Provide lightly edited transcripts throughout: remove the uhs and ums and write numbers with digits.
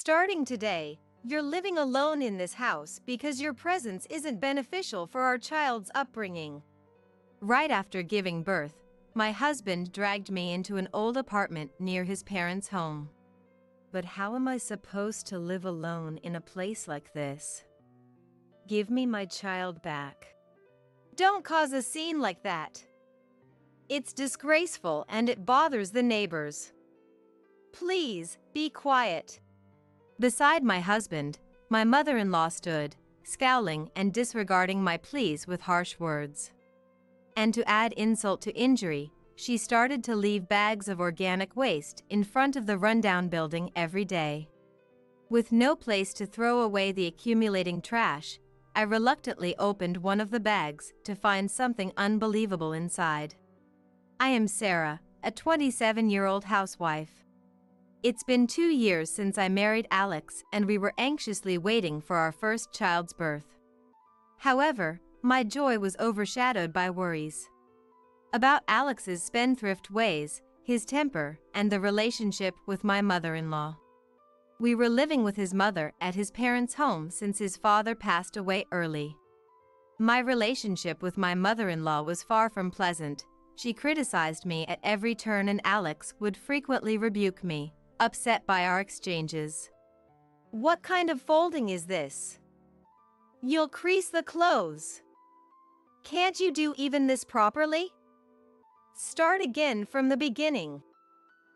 Starting today, you're living alone in this house because your presence isn't beneficial for our child's upbringing. Right after giving birth, my husband dragged me into an old apartment near his parents' home. But how am I supposed to live alone in a place like this? Give me my child back. Don't cause a scene like that. It's disgraceful and it bothers the neighbors. Please, be quiet. Beside my husband, my mother-in-law stood, scowling and disregarding my pleas with harsh words. And to add insult to injury, she started to leave bags of organic waste in front of the rundown building every day. With no place to throw away the accumulating trash, I reluctantly opened one of the bags to find something unbelievable inside. I am Sarah, a 27-year-old housewife. It's been 2 years since I married Alex and we were anxiously waiting for our first child's birth. However, my joy was overshadowed by worries about Alex's spendthrift ways, his temper, and the relationship with my mother-in-law. We were living with his mother at his parents' home since his father passed away early. My relationship with my mother-in-law was far from pleasant. She criticized me at every turn and Alex would frequently rebuke me, upset by our exchanges. What kind of folding is this? You'll crease the clothes. Can't you do even this properly? Start again from the beginning.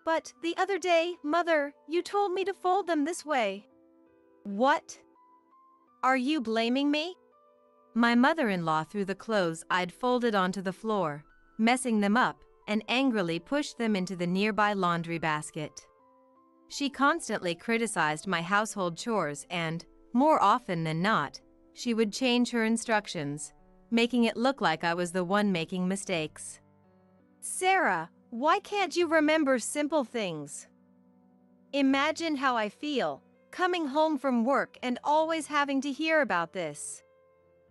But the other day, Mother, you told me to fold them this way. What? Are you blaming me? My mother-in-law threw the clothes I'd folded onto the floor, messing them up, and angrily pushed them into the nearby laundry basket. She constantly criticized my household chores and, more often than not, she would change her instructions, making it look like I was the one making mistakes. Sarah, why can't you remember simple things? Imagine how I feel, coming home from work and always having to hear about this.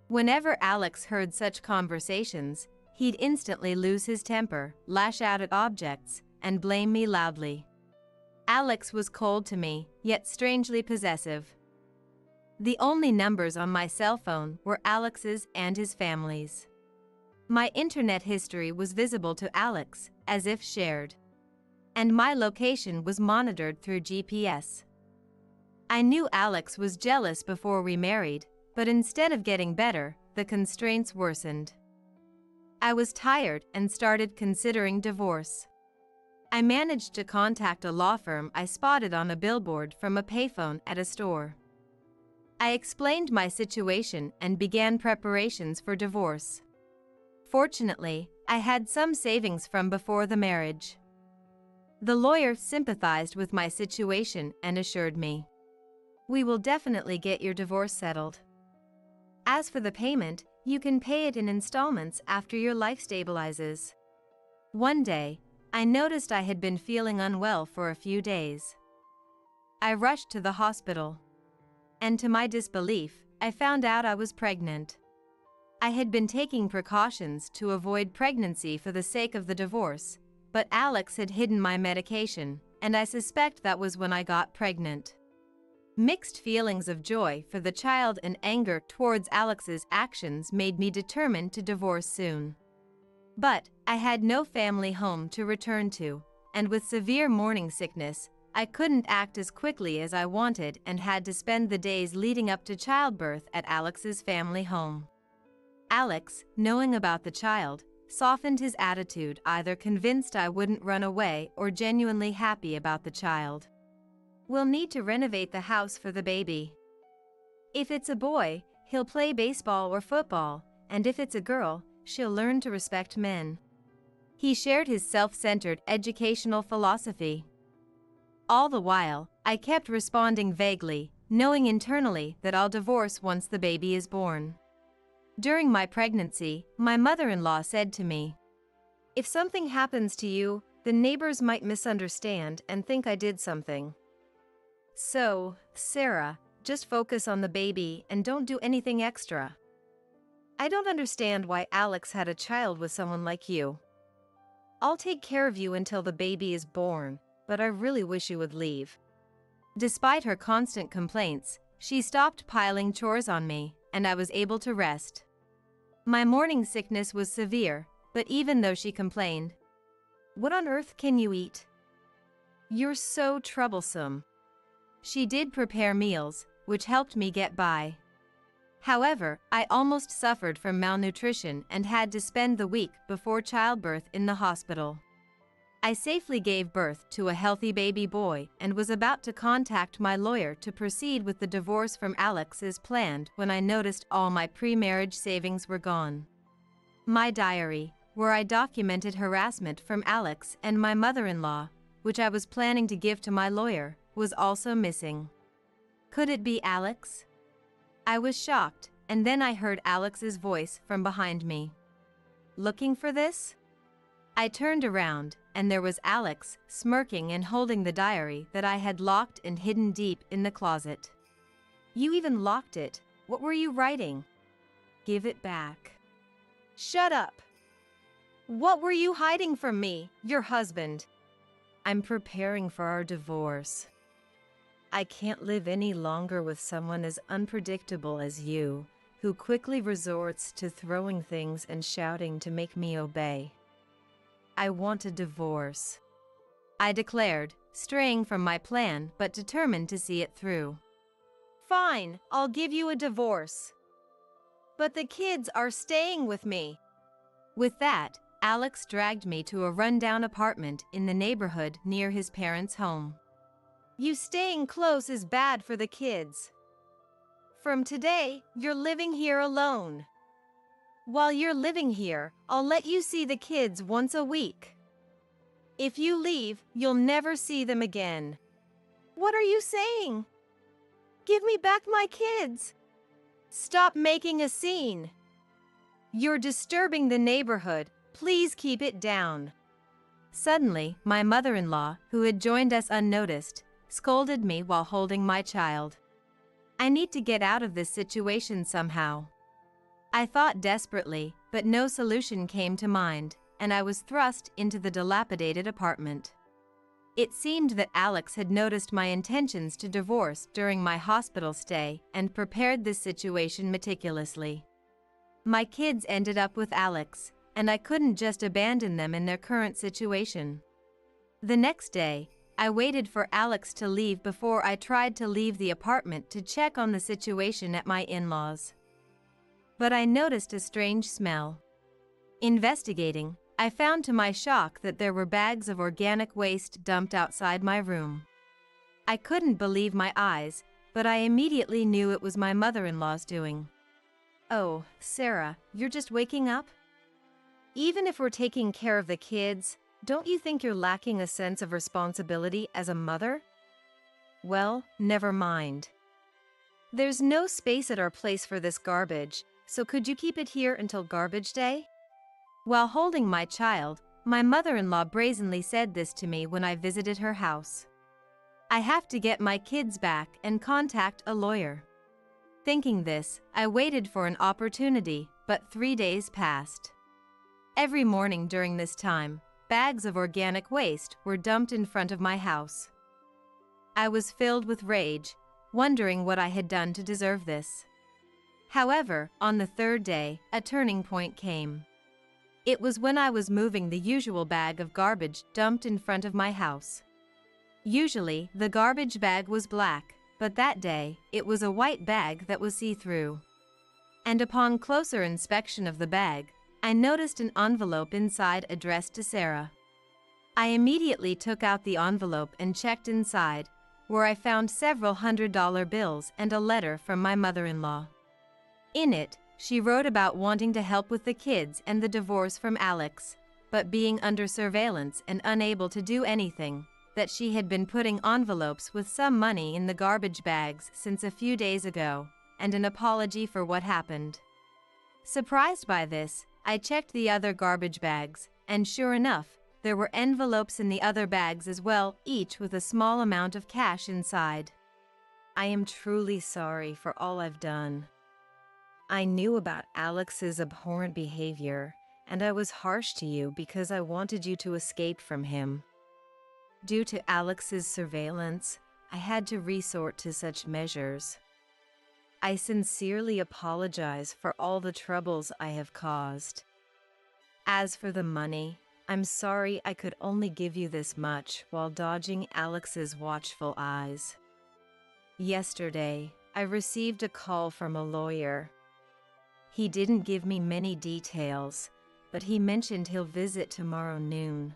Whenever Alex heard such conversations, he'd instantly lose his temper, lash out at objects, and blame me loudly. Alex was cold to me, yet strangely possessive. The only numbers on my cell phone were Alex's and his family's. My internet history was visible to Alex, as if shared. And my location was monitored through GPS. I knew Alex was jealous before we married, but instead of getting better, the constraints worsened. I was tired and started considering divorce. I managed to contact a law firm I spotted on a billboard from a payphone at a store. I explained my situation and began preparations for divorce. Fortunately, I had some savings from before the marriage. The lawyer sympathized with my situation and assured me, "We will definitely get your divorce settled. As for the payment, you can pay it in installments after your life stabilizes." One day, I noticed I had been feeling unwell for a few days. I rushed to the hospital. And to my disbelief, I found out I was pregnant. I had been taking precautions to avoid pregnancy for the sake of the divorce, but Alex had hidden my medication, and I suspect that was when I got pregnant. Mixed feelings of joy for the child and anger towards Alex's actions made me determined to divorce soon. But I had no family home to return to, and with severe morning sickness, I couldn't act as quickly as I wanted and had to spend the days leading up to childbirth at Alex's family home. Alex, knowing about the child, softened his attitude, either convinced I wouldn't run away or genuinely happy about the child. "We'll need to renovate the house for the baby. If it's a boy, he'll play baseball or football, and if it's a girl, she'll learn to respect men." He shared his self-centered educational philosophy. All the while, I kept responding vaguely, knowing internally that I'll divorce once the baby is born. During my pregnancy, my mother-in-law said to me, "If something happens to you, the neighbors might misunderstand and think I did something. So, Sarah, just focus on the baby and don't do anything extra. I don't understand why Alex had a child with someone like you. I'll take care of you until the baby is born, but I really wish you would leave." Despite her constant complaints, she stopped piling chores on me, and I was able to rest. My morning sickness was severe, but even though she complained, "What on earth can you eat? You're so troublesome," she did prepare meals, which helped me get by. However, I almost suffered from malnutrition and had to spend the week before childbirth in the hospital. I safely gave birth to a healthy baby boy and was about to contact my lawyer to proceed with the divorce from Alex as planned when I noticed all my pre-marriage savings were gone. My diary, where I documented harassment from Alex and my mother-in-law, which I was planning to give to my lawyer, was also missing. Could it be Alex? I was shocked, and then I heard Alex's voice from behind me. "Looking for this?" I turned around, and there was Alex, smirking and holding the diary that I had locked and hidden deep in the closet. "You even locked it. What were you writing?" "Give it back." "Shut up. What were you hiding from me, your husband?" "I'm preparing for our divorce. I can't live any longer with someone as unpredictable as you, who quickly resorts to throwing things and shouting to make me obey. I want a divorce," I declared, straying from my plan but determined to see it through. "Fine, I'll give you a divorce. But the kids are staying with me." With that, Alex dragged me to a rundown apartment in the neighborhood near his parents' home. "You staying close is bad for the kids. From today, you're living here alone. While you're living here, I'll let you see the kids once a week. If you leave, you'll never see them again." "What are you saying? Give me back my kids." "Stop making a scene. You're disturbing the neighborhood. Please keep it down." Suddenly, my mother-in-law, who had joined us unnoticed, scolded me while holding my child. I need to get out of this situation somehow. I thought desperately, but no solution came to mind, and I was thrust into the dilapidated apartment. It seemed that Alex had noticed my intentions to divorce during my hospital stay and prepared this situation meticulously. My kids ended up with Alex, and I couldn't just abandon them in their current situation. The next day, I waited for Alex to leave before I tried to leave the apartment to check on the situation at my in-laws. But I noticed a strange smell. Investigating, I found to my shock that there were bags of organic waste dumped outside my room. I couldn't believe my eyes, but I immediately knew it was my mother-in-law's doing. "Oh, Sarah, you're just waking up? Even if we're taking care of the kids, don't you think you're lacking a sense of responsibility as a mother? Well, never mind. There's no space at our place for this garbage, so could you keep it here until garbage day?" While holding my child, my mother-in-law brazenly said this to me when I visited her house. "I have to get my kids back and contact a lawyer." Thinking this, I waited for an opportunity, but 3 days passed. Every morning during this time, bags of organic waste were dumped in front of my house. I was filled with rage, wondering what I had done to deserve this. However, on the 3rd day, a turning point came. It was when I was moving the usual bag of garbage dumped in front of my house. Usually, the garbage bag was black, but that day, it was a white bag that was see-through. And upon closer inspection of the bag, I noticed an envelope inside addressed to Sarah. I immediately took out the envelope and checked inside, where I found several $100 bills and a letter from my mother-in-law. In it, she wrote about wanting to help with the kids and the divorce from Alex, but being under surveillance and unable to do anything, that she had been putting envelopes with some money in the garbage bags since a few days ago, and an apology for what happened. Surprised by this, I checked the other garbage bags, and sure enough, there were envelopes in the other bags as well, each with a small amount of cash inside. "I am truly sorry for all I've done. I knew about Alex's abhorrent behavior, and I was harsh to you because I wanted you to escape from him. Due to Alex's surveillance, I had to resort to such measures. I sincerely apologize for all the troubles I have caused. As for the money, I'm sorry I could only give you this much while dodging Alex's watchful eyes. Yesterday, I received a call from a lawyer. He didn't give me many details, but he mentioned he'll visit tomorrow noon.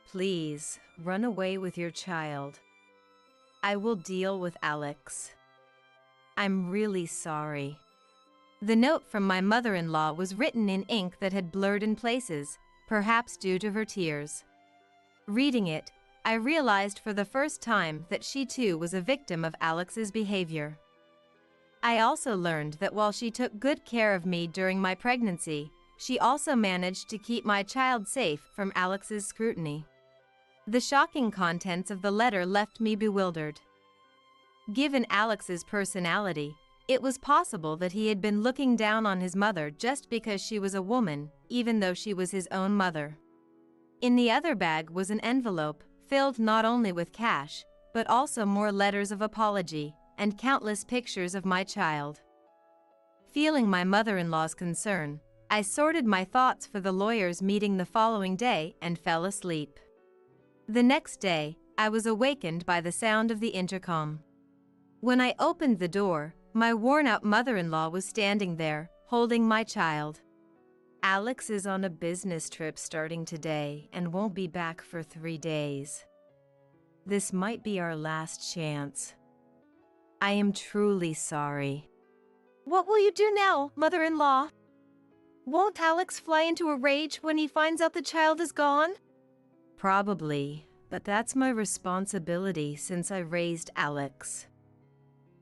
Please, run away with your child. I will deal with Alex. I'm really sorry. The note from my mother-in-law was written in ink that had blurred in places, perhaps due to her tears. Reading it, I realized for the first time that she too was a victim of Alex's behavior. I also learned that while she took good care of me during my pregnancy, she also managed to keep my child safe from Alex's scrutiny. The shocking contents of the letter left me bewildered. Given Alex's personality, it was possible that he had been looking down on his mother just because she was a woman, even though she was his own mother. In the other bag was an envelope filled not only with cash, but also more letters of apology and countless pictures of my child. Feeling my mother-in-law's concern, I sorted my thoughts for the lawyer's meeting the following day and fell asleep. The next day, I was awakened by the sound of the intercom. When I opened the door, my worn-out mother-in-law was standing there, holding my child. Alex is on a business trip starting today and won't be back for 3 days. This might be our last chance. I am truly sorry. What will you do now, mother-in-law? Won't Alex fly into a rage when he finds out the child is gone? Probably, but that's my responsibility since I raised Alex.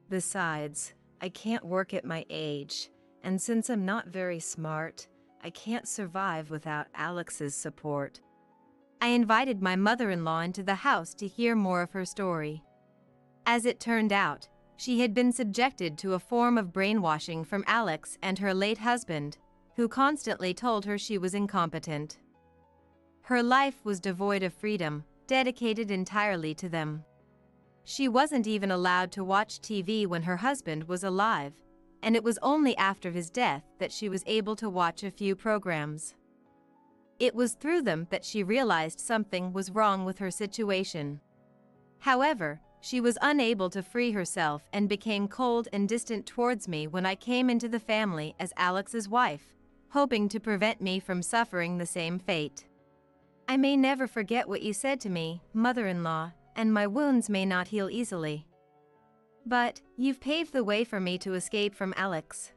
Besides, I can't work at my age, and since I'm not very smart, I can't survive without Alex's support. I invited my mother-in-law into the house to hear more of her story. As it turned out, she had been subjected to a form of brainwashing from Alex and her late husband, who constantly told her she was incompetent. Her life was devoid of freedom, dedicated entirely to them. She wasn't even allowed to watch TV when her husband was alive, and it was only after his death that she was able to watch a few programs. It was through them that she realized something was wrong with her situation. However, she was unable to free herself and became cold and distant towards me when I came into the family as Alex's wife, hoping to prevent me from suffering the same fate. I may never forget what you said to me, mother-in-law, and my wounds may not heal easily. But you've paved the way for me to escape from Alex.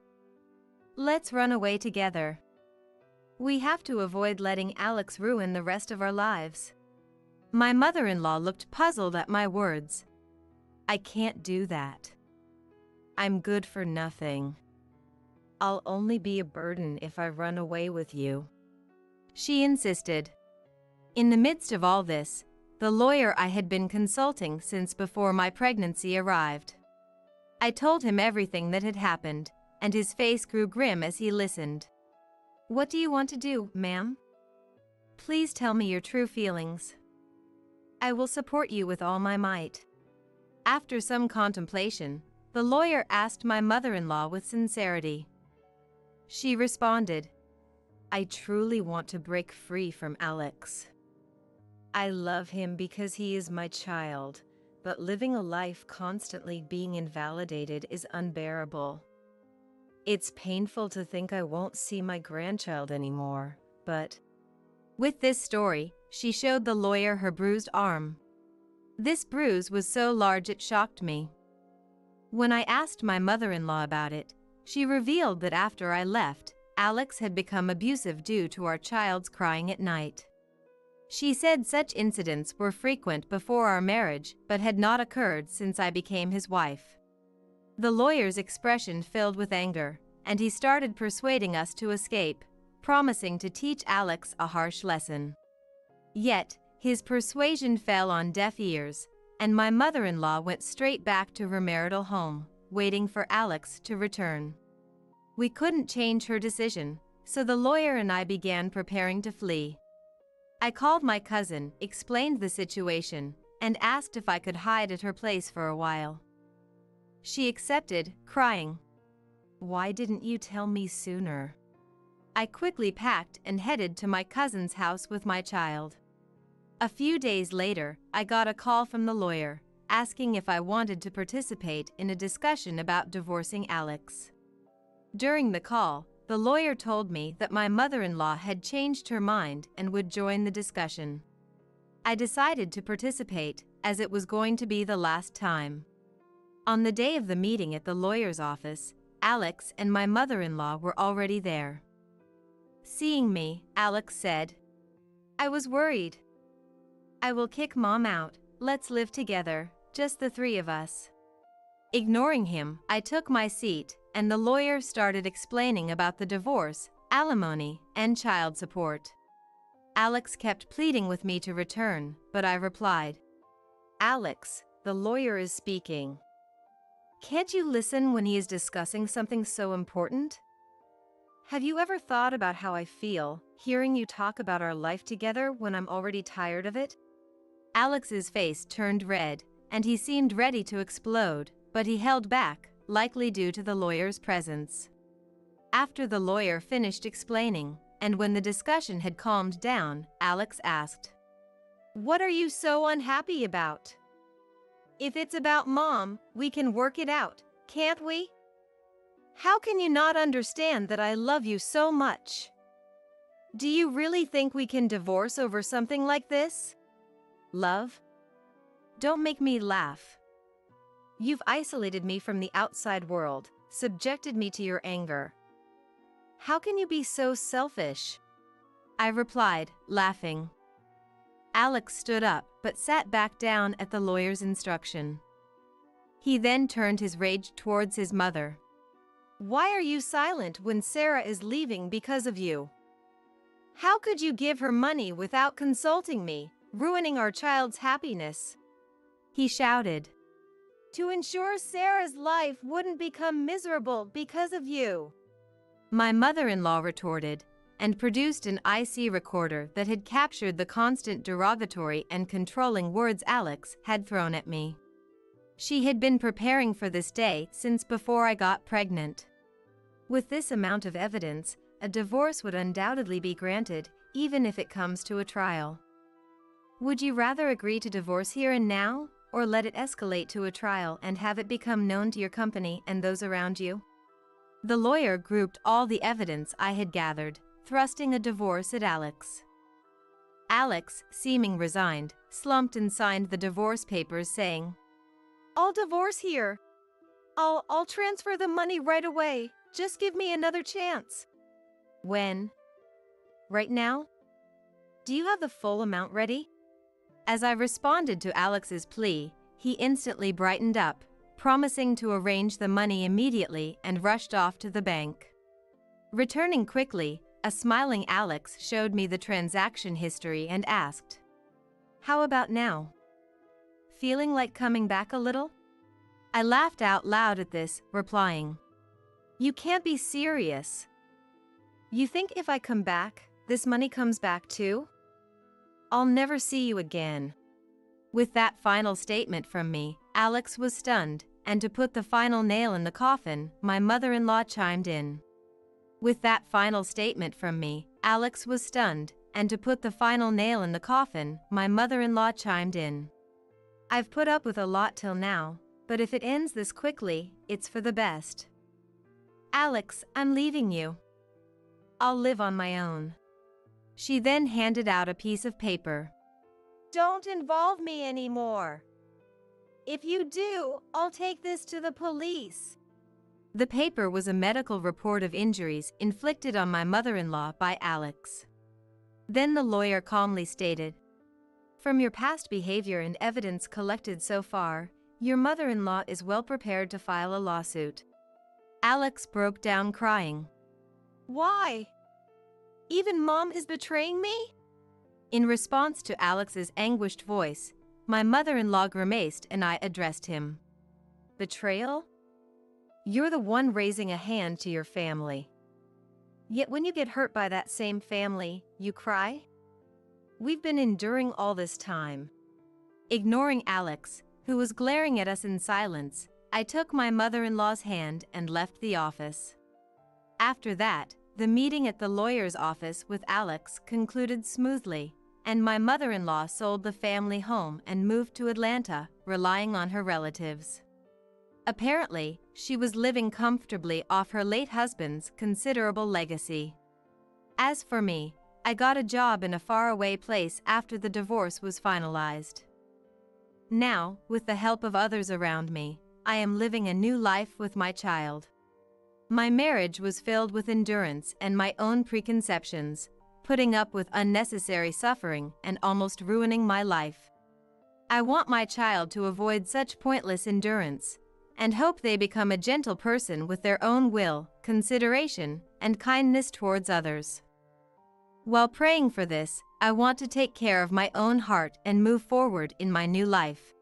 Let's run away together. We have to avoid letting Alex ruin the rest of our lives. My mother-in-law looked puzzled at my words. I can't do that. I'm good for nothing. I'll only be a burden if I run away with you. She insisted. In the midst of all this, the lawyer I had been consulting since before my pregnancy arrived. I told him everything that had happened, and his face grew grim as he listened. What do you want to do, ma'am? Please tell me your true feelings. I will support you with all my might. After some contemplation, the lawyer asked my mother-in-law with sincerity. She responded, I truly want to break free from Alex. I love him because he is my child, but living a life constantly being invalidated is unbearable. It's painful to think I won't see my grandchild anymore, but... With this story, she showed the lawyer her bruised arm. This bruise was so large it shocked me. When I asked my mother-in-law about it, she revealed that after I left, Alex had become abusive due to our child's crying at night. She said such incidents were frequent before our marriage but had not occurred since I became his wife. The lawyer's expression filled with anger, and he started persuading us to escape, promising to teach Alex a harsh lesson. Yet, his persuasion fell on deaf ears, and my mother-in-law went straight back to her marital home, waiting for Alex to return. We couldn't change her decision, so the lawyer and I began preparing to flee. I called my cousin, explained the situation, and asked if I could hide at her place for a while. She accepted, crying, "Why didn't you tell me sooner?" I quickly packed and headed to my cousin's house with my child. A few days later, I got a call from the lawyer, asking if I wanted to participate in a discussion about divorcing Alex. During the call, the lawyer told me that my mother-in-law had changed her mind and would join the discussion. I decided to participate, as it was going to be the last time. On the day of the meeting at the lawyer's office, Alex and my mother-in-law were already there. Seeing me, Alex said, "I was worried. I will kick Mom out, let's live together, just the three of us." Ignoring him, I took my seat, and the lawyer started explaining about the divorce, alimony, and child support. Alex kept pleading with me to return, but I replied, "Alex, the lawyer is speaking. Can't you listen when he is discussing something so important? Have you ever thought about how I feel, hearing you talk about our life together when I'm already tired of it?" Alex's face turned red, and he seemed ready to explode, but he held back, likely due to the lawyer's presence. After the lawyer finished explaining, and when the discussion had calmed down, Alex asked, "What are you so unhappy about? If it's about Mom, we can work it out, can't we? How can you not understand that I love you so much? Do you really think we can divorce over something like this? Love? Don't make me laugh. You've isolated me from the outside world, subjected me to your anger. How can you be so selfish?" I replied, laughing. Alex stood up, but sat back down at the lawyer's instruction. He then turned his rage towards his mother. "Why are you silent when Sarah is leaving because of you? How could you give her money without consulting me, ruining our child's happiness?" he shouted. "To ensure Sarah's life wouldn't become miserable because of you," my mother-in-law retorted, and produced an IC recorder that had captured the constant derogatory and controlling words Alex had thrown at me. She had been preparing for this day since before I got pregnant. With this amount of evidence, a divorce would undoubtedly be granted, even if it comes to a trial. Would you rather agree to divorce here and now, or let it escalate to a trial and have it become known to your company and those around you? The lawyer grouped all the evidence I had gathered, thrusting a divorce at Alex. Alex, seeming resigned, slumped and signed the divorce papers saying, "I'll divorce here. I'll transfer the money right away. Just give me another chance." When? Right now? Do you have the full amount ready? As I responded to Alex's plea, he instantly brightened up, promising to arrange the money immediately and rushed off to the bank. Returning quickly, a smiling Alex showed me the transaction history and asked, "How about now? Feeling like coming back a little?" I laughed out loud at this, replying, "You can't be serious. You think if I come back, this money comes back too? I'll never see you again." With that final statement from me, Alex was stunned, and to put the final nail in the coffin, my mother-in-law chimed in. With that final statement from me, Alex was stunned, and to put the final nail in the coffin, my mother-in-law chimed in. "I've put up with a lot till now, but if it ends this quickly, it's for the best. Alex, I'm leaving you. I'll live on my own." She then handed out a piece of paper. "Don't involve me anymore. If you do, I'll take this to the police." The paper was a medical report of injuries inflicted on my mother-in-law by Alex. Then the lawyer calmly stated, "From your past behavior and evidence collected so far, your mother-in-law is well prepared to file a lawsuit." Alex broke down crying. "Why? Even Mom is betraying me?" In response to Alex's anguished voice, my mother-in-law grimaced and I addressed him. "Betrayal? You're the one raising a hand to your family. Yet when you get hurt by that same family, you cry? We've been enduring all this time. Ignoring Alex, who was glaring at us in silence, I took my mother-in-law's hand and left the office. After that, the meeting at the lawyer's office with Alex concluded smoothly, and my mother-in-law sold the family home and moved to Atlanta, relying on her relatives. Apparently, she was living comfortably off her late husband's considerable legacy. As for me, I got a job in a faraway place after the divorce was finalized. Now, with the help of others around me, I am living a new life with my child. My marriage was filled with endurance and my own preconceptions, putting up with unnecessary suffering and almost ruining my life. I want my child to avoid such pointless endurance, and hope they become a gentle person with their own will, consideration, and kindness towards others. While praying for this, I want to take care of my own heart and move forward in my new life.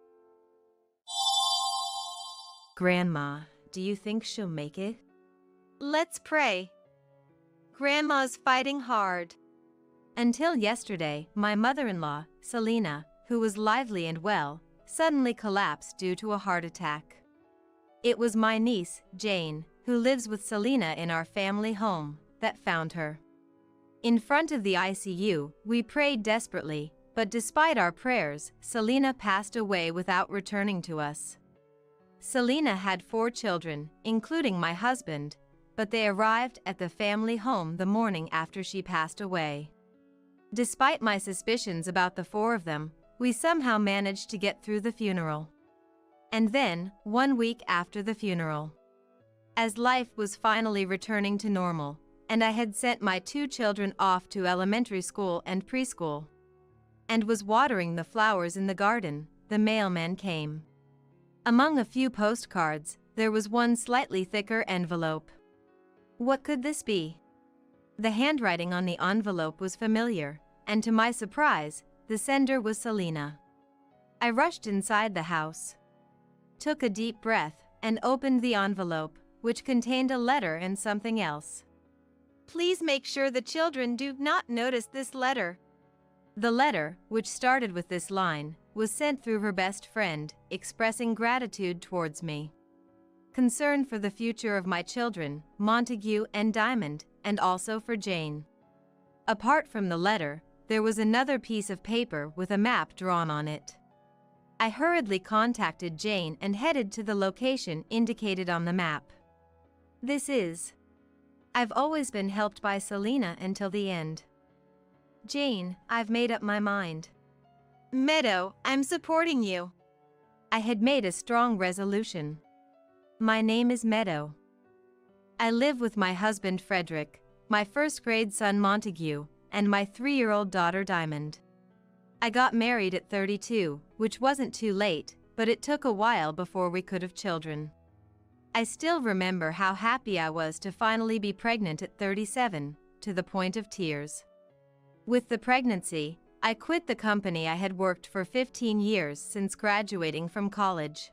Grandma, do you think she'll make it? Let's pray. Grandma's fighting hard. Until yesterday, my mother-in-law, Selena, who was lively and well, suddenly collapsed due to a heart attack. It was my niece, Jane, who lives with Selena in our family home, that found her. In front of the ICU, we prayed desperately, but despite our prayers, Selena passed away without returning to us. Selena had 4 children, including my husband, but they arrived at the family home the morning after she passed away. Despite my suspicions about the 4 of them, we somehow managed to get through the funeral. And then, 1 week after the funeral, as life was finally returning to normal, and I had sent my 2 children off to elementary school and preschool, and was watering the flowers in the garden, the mailman came. Among a few postcards, there was one slightly thicker envelope. What could this be? The handwriting on the envelope was familiar, and to my surprise, the sender was Selena. I rushed inside the house, took a deep breath, and opened the envelope, which contained a letter and something else. Please make sure the children do not notice this letter. The letter, which started with this line, was sent through her best friend, expressing gratitude towards me, concern for the future of my children, Montague and Diamond, and also for Jane. Apart from the letter, there was another piece of paper with a map drawn on it. I hurriedly contacted Jane and headed to the location indicated on the map. I've always been helped by Selena until the end. Jane, I've made up my mind. Meadow, I'm supporting you. I had made a strong resolution. My name is Meadow. I live with my husband Frederick, my first-grade son Montague, and my 3-year-old daughter Diamond. I got married at 32, which wasn't too late, but it took a while before we could have children. I still remember how happy I was to finally be pregnant at 37, to the point of tears. With the pregnancy, I quit the company I had worked for 15 years since graduating from college.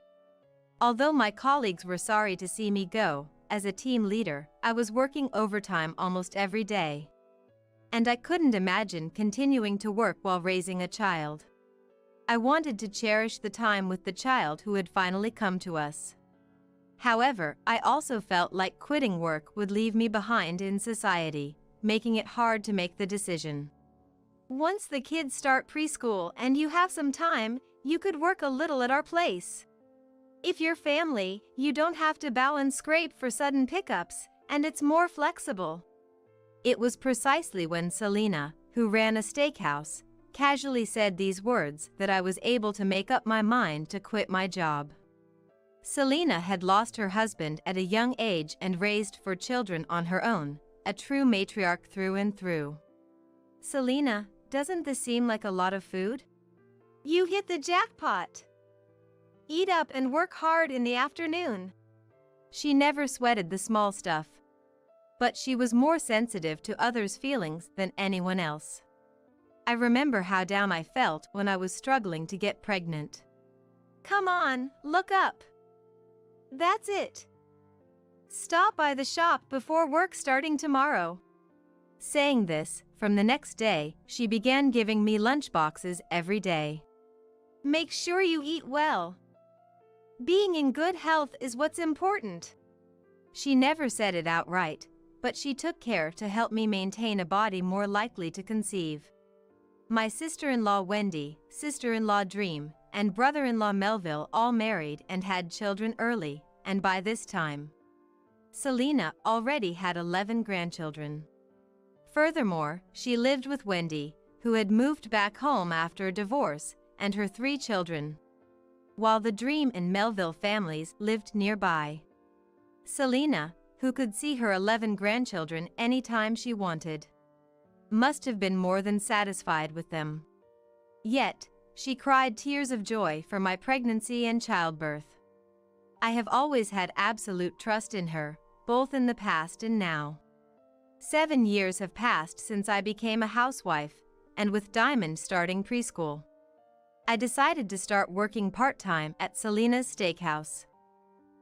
Although my colleagues were sorry to see me go, as a team leader, I was working overtime almost every day. And I couldn't imagine continuing to work while raising a child. I wanted to cherish the time with the child who had finally come to us. However, I also felt like quitting work would leave me behind in society, making it hard to make the decision. Once the kids start preschool and you have some time, you could work a little at our place. If you're family, you don't have to bow and scrape for sudden pickups, and it's more flexible. It was precisely when Selena, who ran a steakhouse, casually said these words that I was able to make up my mind to quit my job. Selena had lost her husband at a young age and raised 4 children on her own, a true matriarch through and through. Selena, doesn't this seem like a lot of food? You hit the jackpot. Eat up and work hard in the afternoon. She never sweated the small stuff. But she was more sensitive to others' feelings than anyone else. I remember how down I felt when I was struggling to get pregnant. Come on, look up. That's it. Stop by the shop before work starting tomorrow. Saying this, from the next day, she began giving me lunch boxes every day. Make sure you eat well. Being in good health is what's important. She never said it outright, but she took care to help me maintain a body more likely to conceive. My sister-in-law Wendy, sister-in-law Dream, and brother-in-law Melville all married and had children early, and by this time, Selena already had 11 grandchildren. Furthermore, she lived with Wendy, who had moved back home after a divorce, and her 3 children, while the Dream and Melville families lived nearby. Selena, who could see her 11 grandchildren anytime she wanted, must have been more than satisfied with them. Yet, she cried tears of joy for my pregnancy and childbirth. I have always had absolute trust in her, both in the past and now. 7 years have passed since I became a housewife, and with Diamond starting preschool, I decided to start working part-time at Selena's steakhouse.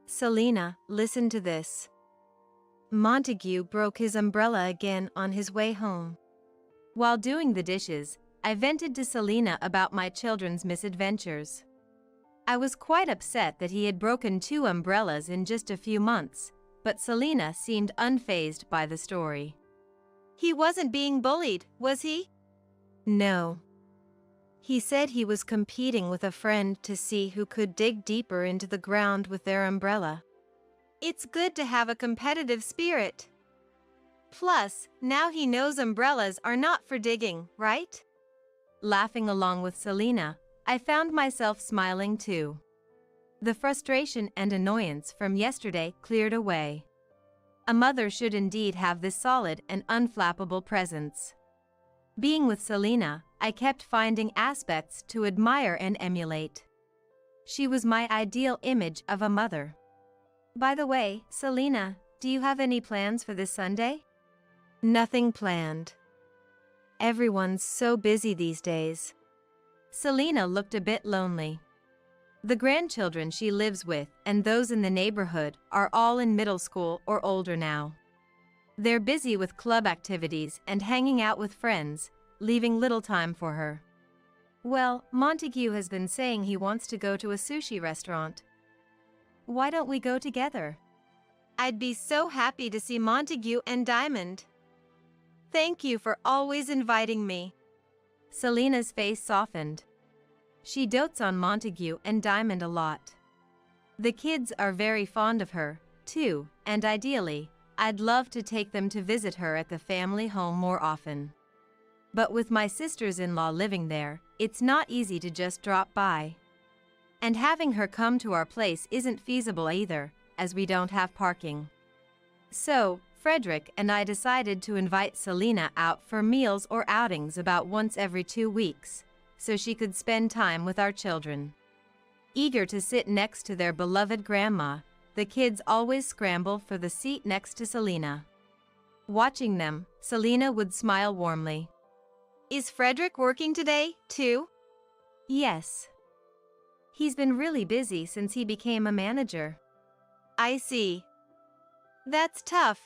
Selena, listen to this. Montague broke his umbrella again on his way home. While doing the dishes, I vented to Selena about my children's misadventures. I was quite upset that he had broken 2 umbrellas in just a few months, but Selena seemed unfazed by the story. He wasn't being bullied, was he? No. He said he was competing with a friend to see who could dig deeper into the ground with their umbrella. It's good to have a competitive spirit. Plus, now he knows umbrellas are not for digging, right? Laughing along with Selena, I found myself smiling too. The frustration and annoyance from yesterday cleared away. A mother should indeed have this solid and unflappable presence. Being with Selena, I kept finding aspects to admire and emulate. She was my ideal image of a mother. By the way, Selena, do you have any plans for this Sunday? Nothing planned. Everyone's so busy these days. Selena looked a bit lonely. The grandchildren she lives with and those in the neighborhood are all in middle school or older now. They're busy with club activities and hanging out with friends, leaving little time for her. Well, Montague has been saying he wants to go to a sushi restaurant. Why don't we go together? I'd be so happy to see Montague and Diamond. Thank you for always inviting me. Selena's face softened. She dotes on Montague and Diamond a lot. The kids are very fond of her, too, and ideally, I'd love to take them to visit her at the family home more often. But with my sisters-in-law living there, it's not easy to just drop by. And having her come to our place isn't feasible either, as we don't have parking. So, Frederick and I decided to invite Selena out for meals or outings about once every 2 weeks, so she could spend time with our children. Eager to sit next to their beloved grandma, the kids always scramble for the seat next to Selena. Watching them, Selena would smile warmly. Is Frederick working today, too? Yes. He's been really busy since he became a manager. I see. That's tough.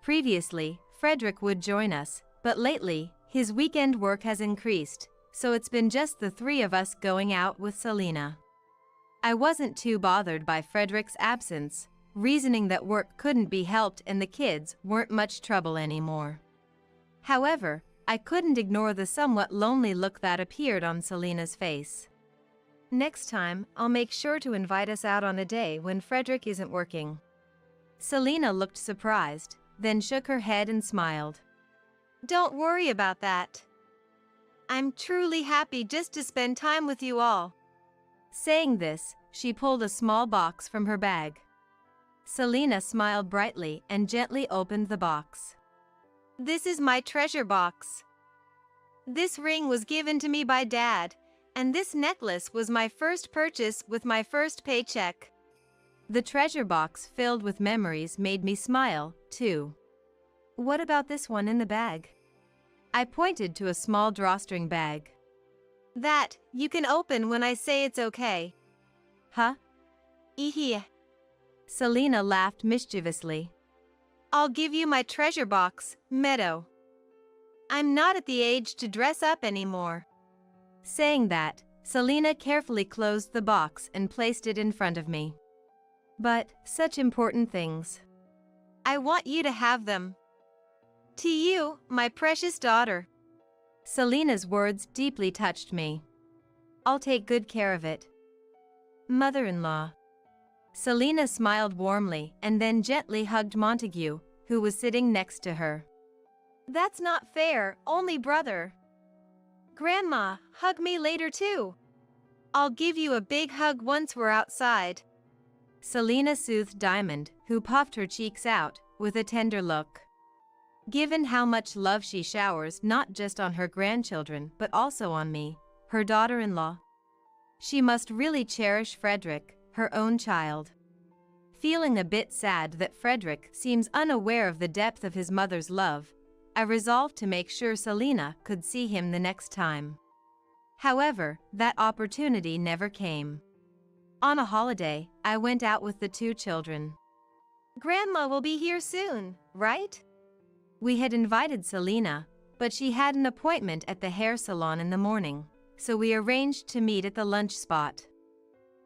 Previously, Frederick would join us, but lately, his weekend work has increased, so it's been just the 3 of us going out with Selena. I wasn't too bothered by Frederick's absence, reasoning that work couldn't be helped and the kids weren't much trouble anymore. However, I couldn't ignore the somewhat lonely look that appeared on Selena's face. Next time, I'll make sure to invite us out on a day when Frederick isn't working. Selena looked surprised, then shook her head and smiled. Don't worry about that. I'm truly happy just to spend time with you all. Saying this, she pulled a small box from her bag. Selena smiled brightly and gently opened the box. This is my treasure box. This ring was given to me by Dad, and this necklace was my first purchase with my first paycheck. The treasure box filled with memories made me smile, too. What about this one in the bag? I pointed to a small drawstring bag. That, you can open when I say it's okay. Huh? Ehe. Selena laughed mischievously. I'll give you my treasure box, Meadow. I'm not at the age to dress up anymore. Saying that, Selena carefully closed the box and placed it in front of me. But, such important things. I want you to have them. To you, my precious daughter. Selena's words deeply touched me. I'll take good care of it. Mother-in-law. Selena smiled warmly and then gently hugged Montague, who was sitting next to her. That's not fair, only brother. Grandma, hug me later too. I'll give you a big hug once we're outside. Selena soothed Diamond, who puffed her cheeks out, with a tender look. Given how much love she showers not just on her grandchildren but also on me, her daughter-in-law, she must really cherish Frederick, her own child. Feeling a bit sad that Frederick seems unaware of the depth of his mother's love, I resolved to make sure Selena could see him the next time. However, that opportunity never came. On a holiday, I went out with the two children. Grandma will be here soon, right? We had invited Selena, but she had an appointment at the hair salon in the morning, so we arranged to meet at the lunch spot.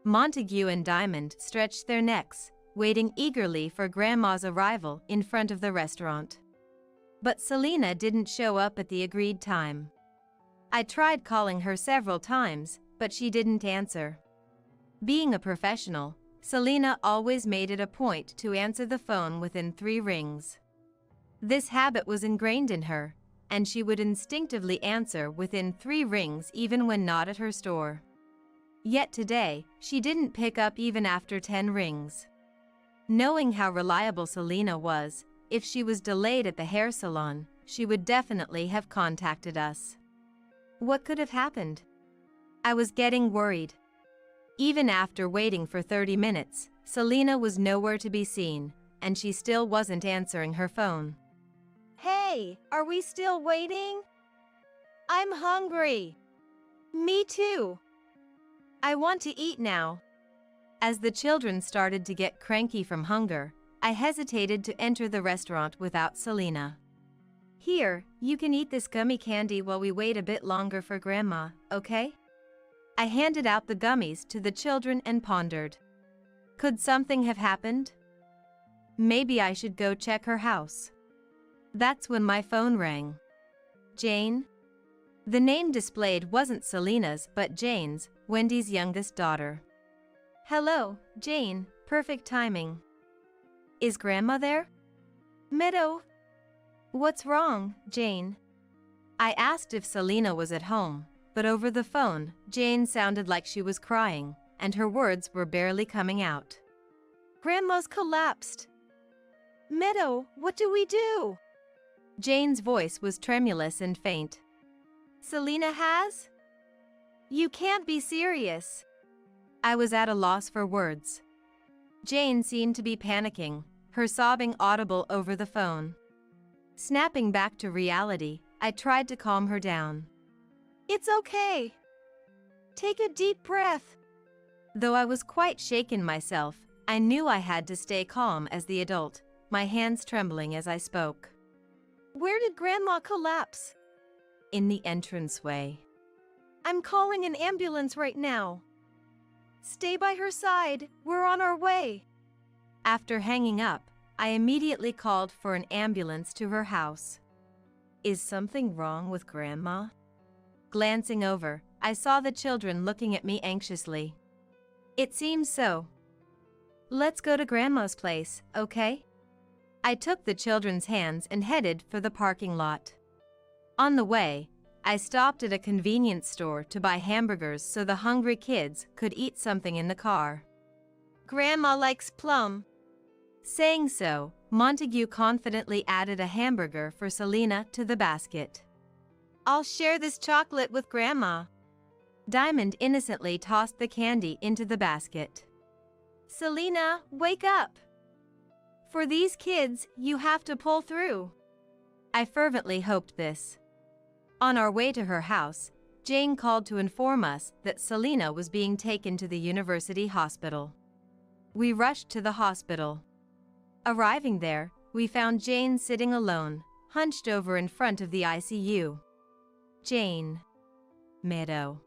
Montague and Diamond stretched their necks, waiting eagerly for Grandma's arrival in front of the restaurant. But Selena didn't show up at the agreed time. I tried calling her several times, but she didn't answer. Being a professional, Selena always made it a point to answer the phone within 3 rings. This habit was ingrained in her, and she would instinctively answer within 3 rings even when not at her store. Yet today, she didn't pick up even after 10 rings. Knowing how reliable Selena was, if she was delayed at the hair salon, she would definitely have contacted us. What could have happened? I was getting worried. Even after waiting for 30 minutes, Selena was nowhere to be seen, and she still wasn't answering her phone. Hey, are we still waiting? I'm hungry. Me too. I want to eat now. As the children started to get cranky from hunger, I hesitated to enter the restaurant without Selena. Here, you can eat this gummy candy while we wait a bit longer for Grandma, okay? I handed out the gummies to the children and pondered. Could something have happened? Maybe I should go check her house. That's when my phone rang. Jane? The name displayed wasn't Selena's but Jane's, Wendy's youngest daughter. Hello, Jane, perfect timing. Is Grandma there? Meadow. What's wrong, Jane? I asked if Selena was at home, but over the phone, Jane sounded like she was crying, and her words were barely coming out. Grandma's collapsed. Meadow, what do we do? Jane's voice was tremulous and faint. Selena has? You can't be serious. I was at a loss for words. Jane seemed to be panicking, her sobbing audible over the phone. Snapping back to reality, I tried to calm her down. It's okay. Take a deep breath. Though I was quite shaken myself, I knew I had to stay calm as the adult, my hands trembling as I spoke. Where did Grandma collapse? In the entranceway. I'm calling an ambulance right now. Stay by her side, we're on our way. After hanging up, I immediately called for an ambulance to her house. Is something wrong with Grandma? Glancing over, I saw the children looking at me anxiously. It seems so. Let's go to Grandma's place, okay? I took the children's hands and headed for the parking lot. On the way, I stopped at a convenience store to buy hamburgers so the hungry kids could eat something in the car. Grandma likes plum. Saying so, Montague confidently added a hamburger for Selena to the basket. I'll share this chocolate with Grandma. Diamond innocently tossed the candy into the basket. Selena, wake up! For these kids, you have to pull through. I fervently hoped this. On our way to her house, Jane called to inform us that Selena was being taken to the university hospital. We rushed to the hospital. Arriving there, we found Jane sitting alone, hunched over in front of the ICU. Jane. Meadow.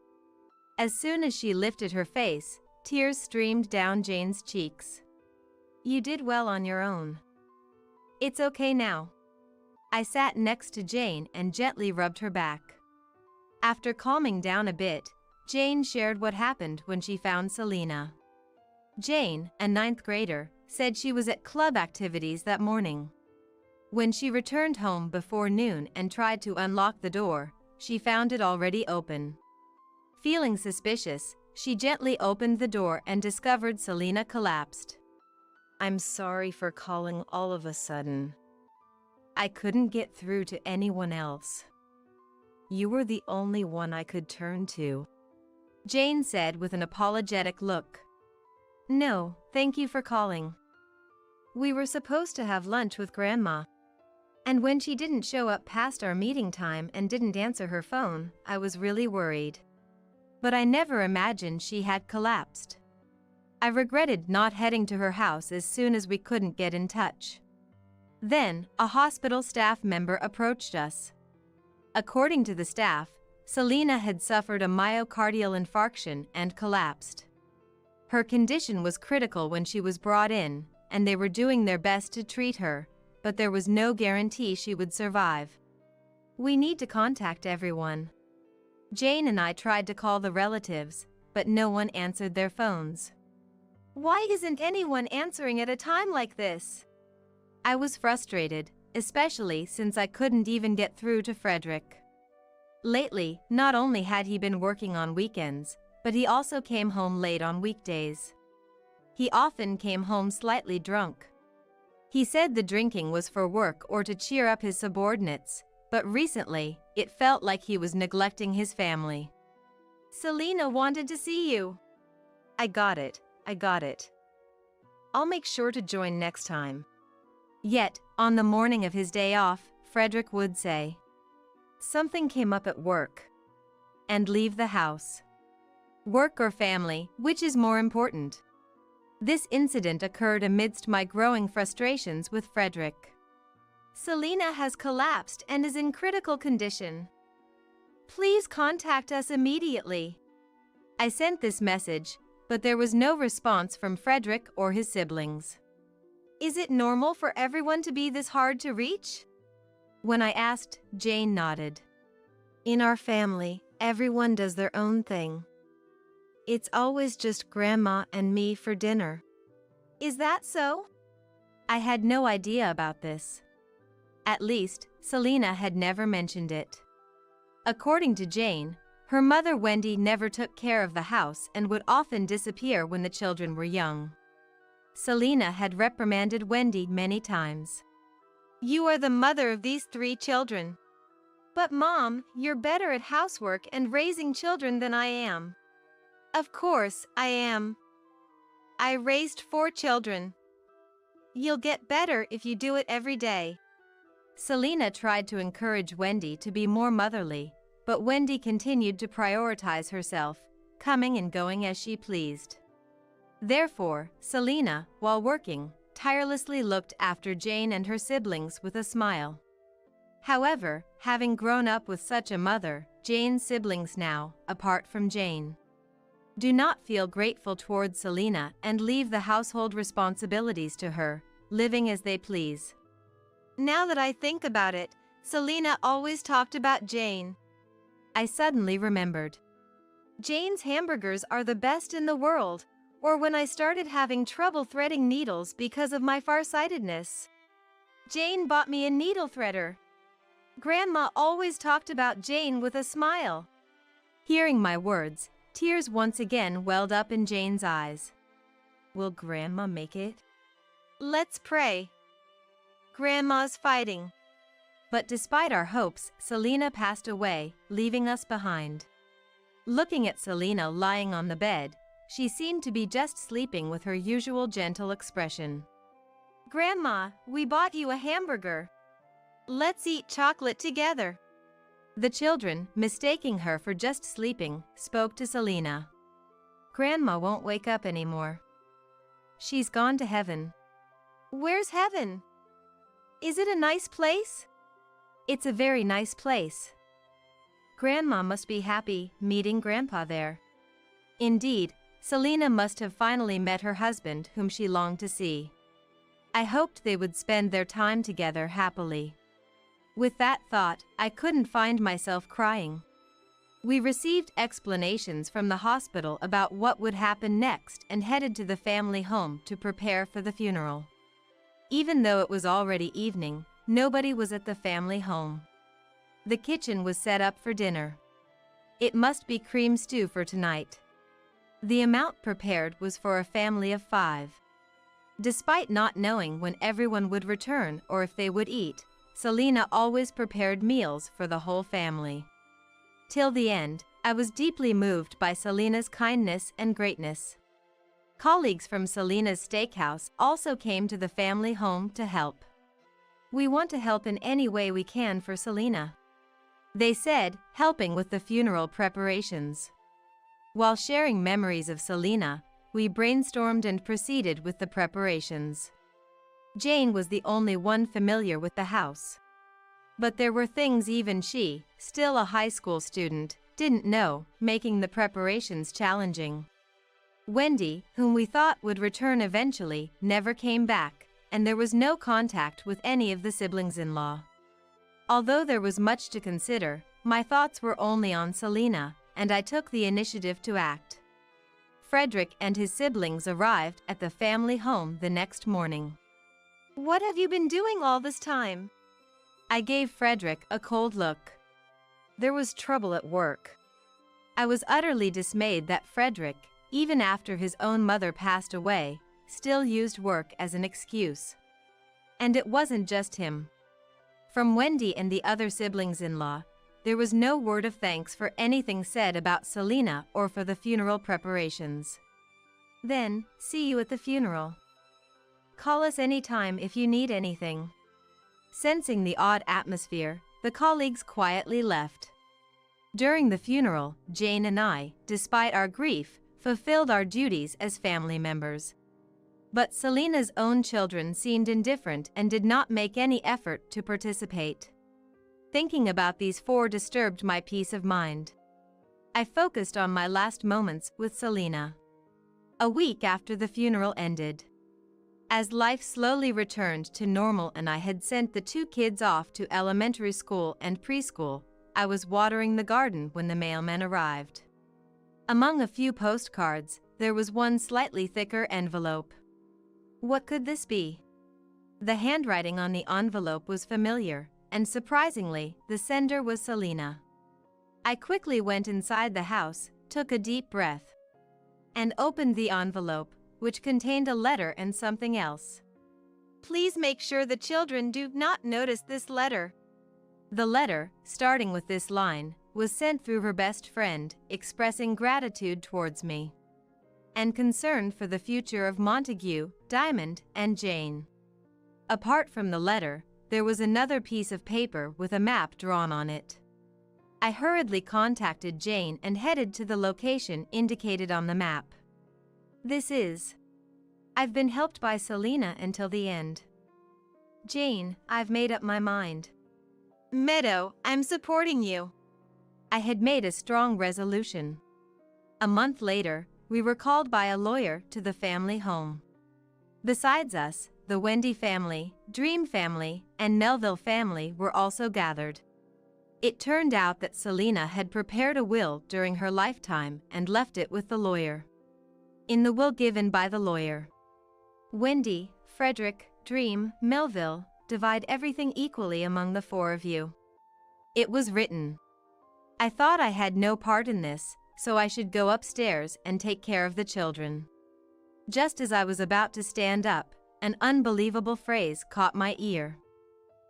As soon as she lifted her face, tears streamed down Jane's cheeks. You did well on your own. It's okay now. I sat next to Jane and gently rubbed her back. After calming down a bit, Jane shared what happened when she found Selena. Jane, a 9th grader, said she was at club activities that morning. When she returned home before noon and tried to unlock the door, she found it already open. Feeling suspicious, she gently opened the door and discovered Selena collapsed. I'm sorry for calling all of a sudden. I couldn't get through to anyone else. You were the only one I could turn to, Jane said with an apologetic look. No, thank you for calling. We were supposed to have lunch with Grandma. And when she didn't show up past our meeting time and didn't answer her phone, I was really worried. But I never imagined she had collapsed. I regretted not heading to her house as soon as we couldn't get in touch. Then, a hospital staff member approached us. According to the staff, Selena had suffered a myocardial infarction and collapsed. Her condition was critical when she was brought in, and they were doing their best to treat her, but there was no guarantee she would survive. We need to contact everyone. Jane and I tried to call the relatives, but no one answered their phones. Why isn't anyone answering at a time like this? I was frustrated, especially since I couldn't even get through to Frederick. Lately, not only had he been working on weekends, but he also came home late on weekdays. He often came home slightly drunk. He said the drinking was for work or to cheer up his subordinates, but recently, it felt like he was neglecting his family. Selena wanted to see you. I got it. I'll make sure to join next time. Yet, on the morning of his day off, Frederick would say, something came up at work, and leave the house. Work or family, which is more important? This incident occurred amidst my growing frustrations with Frederick. Selena has collapsed and is in critical condition. Please contact us immediately. I sent this message, but there was no response from Frederick or his siblings. Is it normal for everyone to be this hard to reach? When I asked, Jane nodded. In our family, everyone does their own thing. It's always just Grandma and me for dinner. Is that so? I had no idea about this. At least, Selena had never mentioned it. According to Jane, her mother Wendy never took care of the house and would often disappear when the children were young. Selena had reprimanded Wendy many times. You are the mother of these 3 children. But Mom, you're better at housework and raising children than I am. Of course, I am. I raised 4 children. You'll get better if you do it every day. Selena tried to encourage Wendy to be more motherly, but Wendy continued to prioritize herself, coming and going as she pleased. Therefore, Selena, while working, tirelessly looked after Jane and her siblings with a smile. However, having grown up with such a mother, Jane's siblings now, apart from Jane, do not feel grateful towards Selena and leave the household responsibilities to her, living as they please. Now that I think about it, Selena always talked about Jane. I suddenly remembered. Jane's hamburgers are the best in the world, or when I started having trouble threading needles because of my farsightedness. Jane bought me a needle threader. Grandma always talked about Jane with a smile. Hearing my words, tears once again welled up in Jane's eyes. Will Grandma make it? Let's pray. Grandma's fighting. But despite our hopes, Selena passed away, leaving us behind. Looking at Selena lying on the bed, she seemed to be just sleeping with her usual gentle expression. Grandma, we bought you a hamburger. Let's eat chocolate together. The children, mistaking her for just sleeping, spoke to Selena. Grandma won't wake up anymore. She's gone to heaven. Where's heaven? Is it a nice place? It's a very nice place. Grandma must be happy meeting Grandpa there. Indeed, Selena must have finally met her husband whom she longed to see. I hoped they would spend their time together happily. With that thought, I couldn't find myself crying. We received explanations from the hospital about what would happen next and headed to the family home to prepare for the funeral. Even though it was already evening, nobody was at the family home. The kitchen was set up for dinner. It must be cream stew for tonight. The amount prepared was for a family of 5. Despite not knowing when everyone would return or if they would eat, Selena always prepared meals for the whole family. Till the end, I was deeply moved by Selena's kindness and greatness. Colleagues from Selena's steakhouse also came to the family home to help. We want to help in any way we can for Selena, they said, helping with the funeral preparations. While sharing memories of Selena, we brainstormed and proceeded with the preparations. Jane was the only one familiar with the house. But there were things even she, still a high school student, didn't know, making the preparations challenging. Wendy, whom we thought would return eventually, never came back, and there was no contact with any of the siblings-in-law. Although there was much to consider, my thoughts were only on Selena, and I took the initiative to act. Frederick and his siblings arrived at the family home the next morning. What have you been doing all this time? I gave Frederick a cold look. There was trouble at work. I was utterly dismayed that Frederick, even after his own mother passed away, still used work as an excuse. And it wasn't just him. From Wendy and the other siblings-in-law, there was no word of thanks for anything said about Selena or for the funeral preparations. Then, see you at the funeral. Call us anytime if you need anything. Sensing the odd atmosphere, the colleagues quietly left. During the funeral, Jane and I, despite our grief, fulfilled our duties as family members. But Selena's own children seemed indifferent and did not make any effort to participate. Thinking about these 4 disturbed my peace of mind. I focused on my last moments with Selena. A week after the funeral ended. As life slowly returned to normal and I had sent the 2 kids off to elementary school and preschool, I was watering the garden when the mailman arrived. Among a few postcards, there was one slightly thicker envelope. What could this be? The handwriting on the envelope was familiar, and surprisingly, the sender was Selena. I quickly went inside the house, took a deep breath, and opened the envelope, which contained a letter and something else. Please make sure the children do not notice this letter. The letter, starting with this line, was sent through her best friend, expressing gratitude towards me and concern for the future of Montague, Diamond, and Jane. Apart from the letter, there was another piece of paper with a map drawn on it. I hurriedly contacted Jane and headed to the location indicated on the map. I've been helped by Selena until the end. Jane, I've made up my mind. Meadow, I'm supporting you. I had made a strong resolution. A month later, we were called by a lawyer to the family home. Besides us, the Wendy family, Dream family, and Melville family were also gathered. It turned out that Selena had prepared a will during her lifetime and left it with the lawyer. In the will given by the lawyer, Wendy, Frederick, Dream, Melville, divide everything equally among the 4 of you. It was written. I thought I had no part in this, so I should go upstairs and take care of the children. Just as I was about to stand up, an unbelievable phrase caught my ear.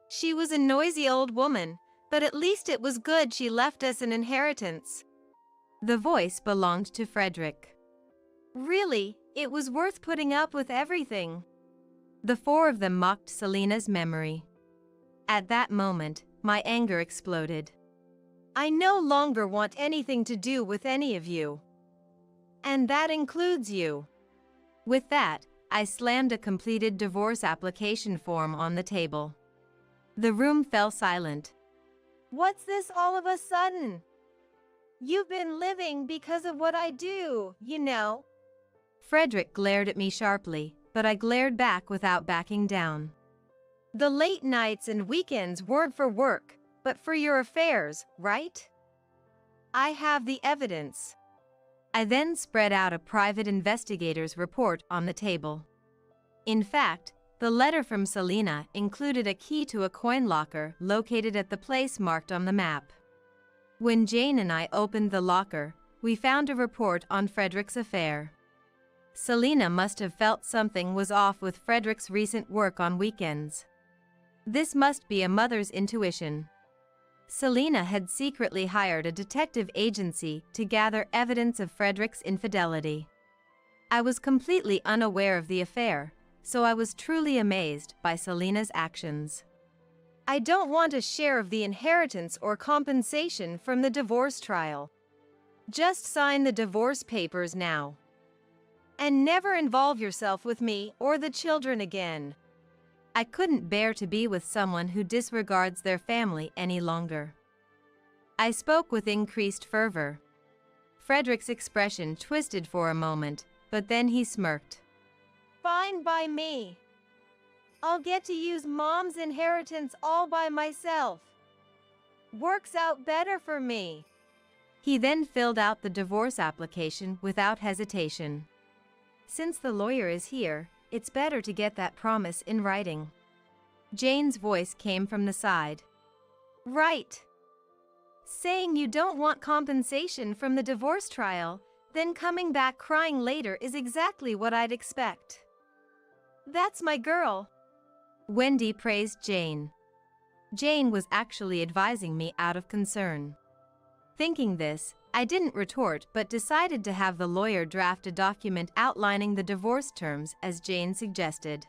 She was a noisy old woman, but at least it was good she left us an inheritance. The voice belonged to Frederick. Really, it was worth putting up with everything. The 4 of them mocked Selena's memory. At that moment, my anger exploded. I no longer want anything to do with any of you. And that includes you. With that, I slammed a completed divorce application form on the table. The room fell silent. What's this all of a sudden? You've been living because of what I do, you know. Frederick glared at me sharply, but I glared back without backing down. The late nights and weekends weren't for work, but for your affairs, right? I have the evidence. I then spread out a private investigator's report on the table. In fact, the letter from Selena included a key to a coin locker located at the place marked on the map. When Jane and I opened the locker, we found a report on Frederick's affair. Selena must have felt something was off with Frederick's recent work on weekends. This must be a mother's intuition. Selena had secretly hired a detective agency to gather evidence of Frederick's infidelity. I was completely unaware of the affair, so I was truly amazed by Selena's actions. I don't want a share of the inheritance or compensation from the divorce trial. Just sign the divorce papers now. And never involve yourself with me or the children again. I couldn't bear to be with someone who disregards their family any longer. I spoke with increased fervor. Frederick's expression twisted for a moment, but then he smirked. Fine by me. I'll get to use Mom's inheritance all by myself. Works out better for me. He then filled out the divorce application without hesitation. Since the lawyer is here, it's better to get that promise in writing. Jane's voice came from the side. Right. Saying you don't want compensation from the divorce trial, then coming back crying later is exactly what I'd expect. That's my girl. Wendy praised Jane. Jane was actually advising me out of concern. Thinking this, I didn't retort but decided to have the lawyer draft a document outlining the divorce terms as Jane suggested.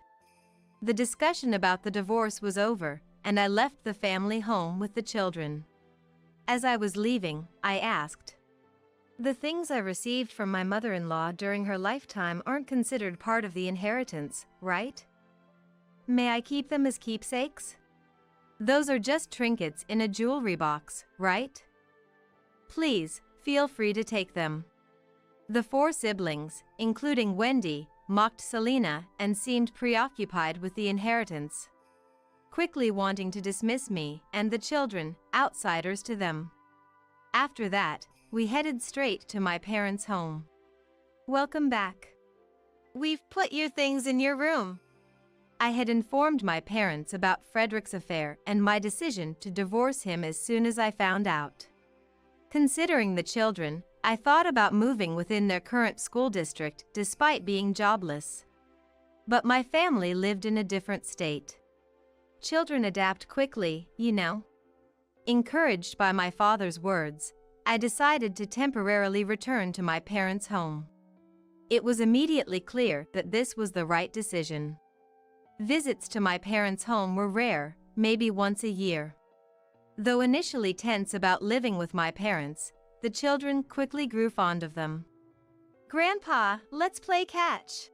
The discussion about the divorce was over, and I left the family home with the children. As I was leaving, I asked, "The things I received from my mother-in-law during her lifetime aren't considered part of the inheritance, right? May I keep them as keepsakes?" "Those are just trinkets in a jewelry box, right? Please, feel free to take them." The four siblings, including Wendy, mocked Selena and seemed preoccupied with the inheritance, quickly wanting to dismiss me and the children, outsiders to them. After that, we headed straight to my parents' home. "Welcome back. We've put your things in your room." I had informed my parents about Frederick's affair and my decision to divorce him as soon as I found out. Considering the children, I thought about moving within their current school district despite being jobless. But my family lived in a different state. Children adapt quickly, you know. Encouraged by my father's words, I decided to temporarily return to my parents' home. It was immediately clear that this was the right decision. Visits to my parents' home were rare, maybe once a year. Though initially tense about living with my parents, the children quickly grew fond of them. "Grandpa, let's play catch."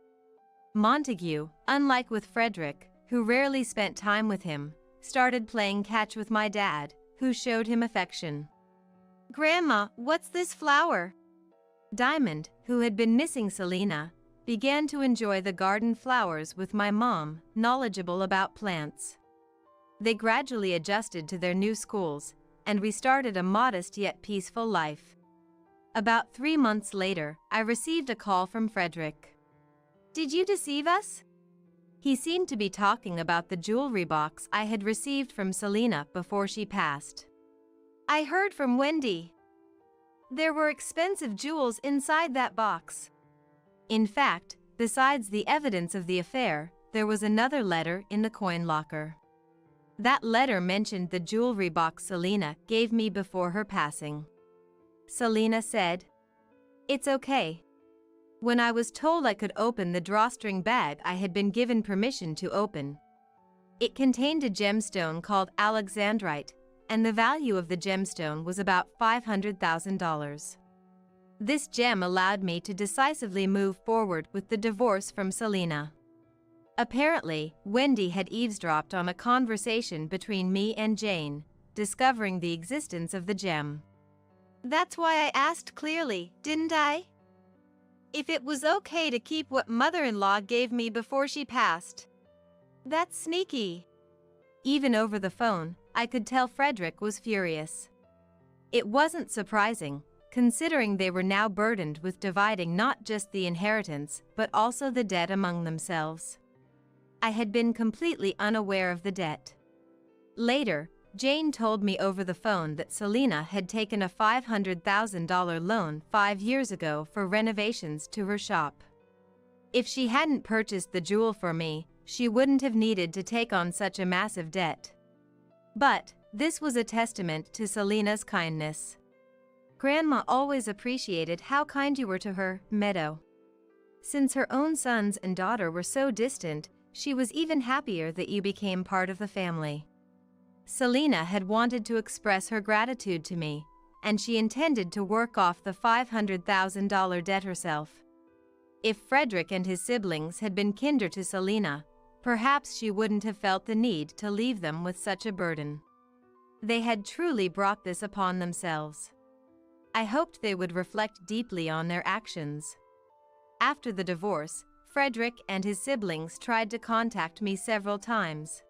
Montague, unlike with Frederick, who rarely spent time with him, started playing catch with my dad, who showed him affection. "Grandma, what's this flower?" Diamond, who had been missing Selena, began to enjoy the garden flowers with my mom, knowledgeable about plants. They gradually adjusted to their new schools, and we started a modest yet peaceful life. About 3 months later, I received a call from Frederick. "Did you deceive us?" He seemed to be talking about the jewelry box I had received from Selena before she passed. "I heard from Wendy. There were expensive jewels inside that box." In fact, besides the evidence of the affair, there was another letter in the coin locker. That letter mentioned the jewelry box Selena gave me before her passing. Selena said, "It's okay." When I was told I could open the drawstring bag I had been given permission to open. It contained a gemstone called alexandrite, and the value of the gemstone was about $500,000. This gem allowed me to decisively move forward with the divorce from Selena. Apparently, Wendy had eavesdropped on a conversation between me and Jane, discovering the existence of the gem. That's why I asked clearly, didn't I? If it was okay to keep what mother-in-law gave me before she passed. That's sneaky. Even over the phone, I could tell Frederick was furious. It wasn't surprising, considering they were now burdened with dividing not just the inheritance, but also the debt among themselves. I had been completely unaware of the debt. Later, Jane told me over the phone that Selena had taken a $500,000 loan 5 years ago for renovations to her shop. If she hadn't purchased the jewel for me, she wouldn't have needed to take on such a massive debt. But this was a testament to Selena's kindness. Grandma always appreciated how kind you were to her, Meadow. Since her own sons and daughter were so distant, she was even happier that you became part of the family. Selena had wanted to express her gratitude to me, and she intended to work off the $500,000 debt herself. If Frederick and his siblings had been kinder to Selena, perhaps she wouldn't have felt the need to leave them with such a burden. They had truly brought this upon themselves. I hoped they would reflect deeply on their actions. After the divorce, Frederick and his siblings tried to contact me several times.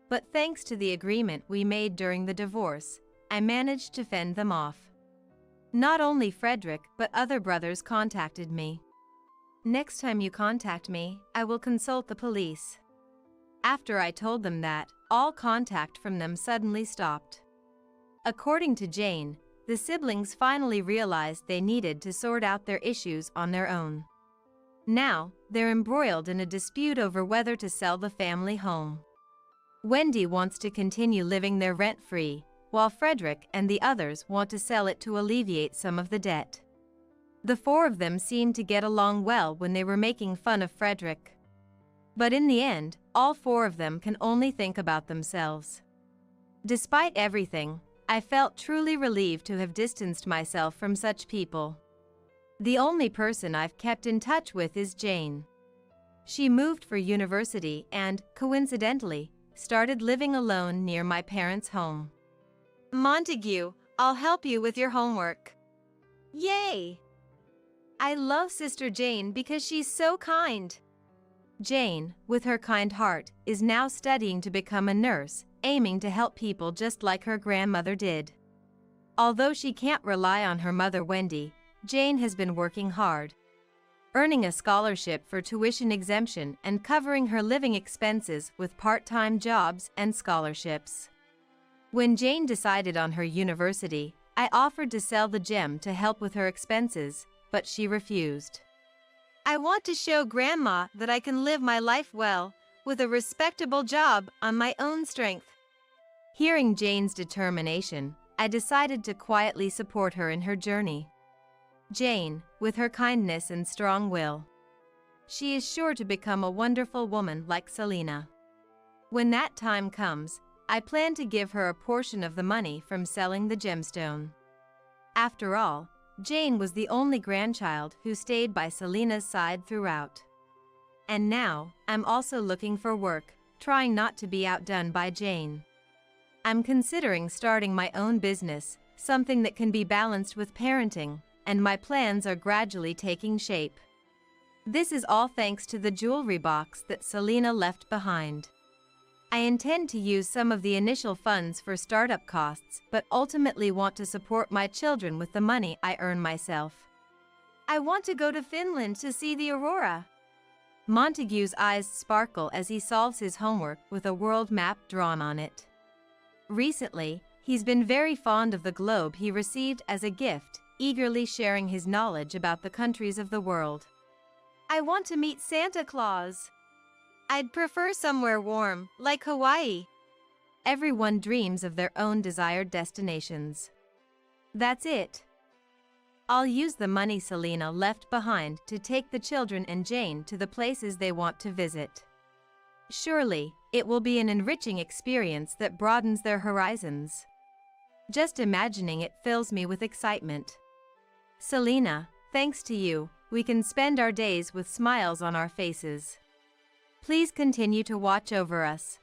But thanks to the agreement we made during the divorce, I managed to fend them off. Not only Frederick but other brothers contacted me. Next time you contact me, I will consult the police. After I told them that, all contact from them suddenly stopped. According to Jane, the siblings finally realized they needed to sort out their issues on their own. Now, they're embroiled in a dispute over whether to sell the family home. Wendy wants to continue living there rent-free, while Frederick and the others want to sell it to alleviate some of the debt. The four of them seemed to get along well when they were making fun of Frederick. But in the end, all four of them can only think about themselves. Despite everything, I felt truly relieved to have distanced myself from such people. The only person I've kept in touch with is Jane. She moved for university and, coincidentally, started living alone near my parents' home. Montague, I'll help you with your homework. Yay! I love Sister Jane because she's so kind. Jane, with her kind heart, is now studying to become a nurse, aiming to help people just like her grandmother did. Although she can't rely on her mother Wendy, Jane has been working hard, earning a scholarship for tuition exemption and covering her living expenses with part-time jobs and scholarships. When Jane decided on her university, I offered to sell the gem to help with her expenses, but she refused. I want to show Grandma that I can live my life well, with a respectable job on my own strength. Hearing Jane's determination, I decided to quietly support her in her journey. Jane, with her kindness and strong will. She is sure to become a wonderful woman like Selena. When that time comes, I plan to give her a portion of the money from selling the gemstone. After all, Jane was the only grandchild who stayed by Selena's side throughout. And now, I'm also looking for work, trying not to be outdone by Jane. I'm considering starting my own business, something that can be balanced with parenting, and my plans are gradually taking shape. This is all thanks to the jewelry box that Selena left behind. I intend to use some of the initial funds for startup costs, but ultimately want to support my children with the money I earn myself. I want to go to Finland to see the aurora. Montague's eyes sparkle as he solves his homework with a world map drawn on it. Recently, he's been very fond of the globe he received as a gift, eagerly sharing his knowledge about the countries of the world. I want to meet Santa Claus. I'd prefer somewhere warm, like Hawaii. Everyone dreams of their own desired destinations. That's it. I'll use the money Selena left behind to take the children and Jane to the places they want to visit. Surely, it will be an enriching experience that broadens their horizons. Just imagining it fills me with excitement. Selena, thanks to you, we can spend our days with smiles on our faces. Please continue to watch over us.